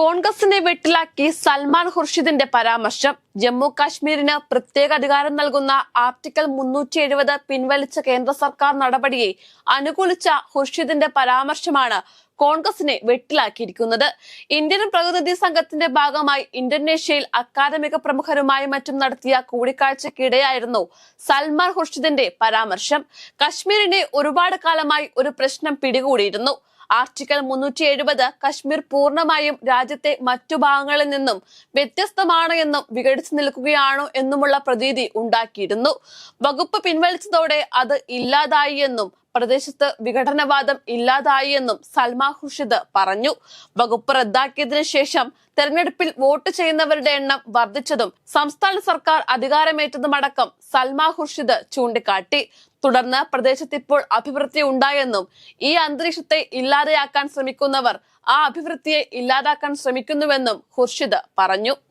കോൺഗ്രസിനെ വെട്ടിലാക്കി സൽമാൻ ഖുർഷിദിന്റെ പരാമർശം. ജമ്മു കാശ്മീരിന് പ്രത്യേക അധികാരം നൽകുന്ന ആർട്ടിക്കിൾ 370 പിൻവലിച്ച കേന്ദ്ര സർക്കാർ നടപടിയെ അനുകൂലിച്ച ഖുർഷിദിന്റെ പരാമർശമാണ് കോൺഗ്രസിനെ വെട്ടിലാക്കിയിരിക്കുന്നത്. ഇന്ത്യൻ പ്രതിനിധി സംഘത്തിന്റെ ഭാഗമായി ഇന്തോനേഷ്യയിൽ അക്കാദമിക പ്രമുഖരുമായി മറ്റും നടത്തിയ കൂടിക്കാഴ്ചയ്ക്കിടെയായിരുന്നു സൽമാൻ ഖുർഷിദിന്റെ പരാമർശം. കശ്മീരിനെ ഒരുപാട് കാലമായി ഒരു പ്രശ്നം പിടികൂടിയിരുന്നു. ആർട്ടിക്കിൾ 370 കശ്മീർ പൂർണ്ണമായും രാജ്യത്തെ മറ്റു ഭാഗങ്ങളിൽ നിന്നും വ്യത്യസ്തമാണ് എന്നും വിഘടിച്ചു നിൽക്കുകയാണോ എന്നുമുള്ള പ്രതീതി ഉണ്ടാക്കിയിരുന്നു. വകുപ്പ് പിൻവലിച്ചതോടെ അത് ഇല്ലാതായി എന്നും പ്രദേശത്ത് വിഘടനവാദം ഇല്ലാതായി എന്നും സൽമാൻ ഖുർഷിദ് പറഞ്ഞു. വകുപ്പ് റദ്ദാക്കിയതിനു ശേഷം തെരഞ്ഞെടുപ്പിൽ വോട്ട് ചെയ്യുന്നവരുടെ എണ്ണം വർദ്ധിച്ചതും സംസ്ഥാന സർക്കാർ അധികാരമേറ്റതുമടക്കം സൽമാൻ ഖുർഷിദ് ചൂണ്ടിക്കാട്ടി. തുടർന്ന് പ്രദേശത്ത് ഇപ്പോൾ അഭിവൃദ്ധി ഉണ്ടായെന്നും ഈ അന്തരീക്ഷത്തെ ഇല്ലാതെയാക്കാൻ ശ്രമിക്കുന്നവർ ആ അഭിവൃദ്ധിയെ ഇല്ലാതാക്കാൻ ശ്രമിക്കുന്നുവെന്നും ഖുർഷിദ് പറഞ്ഞു.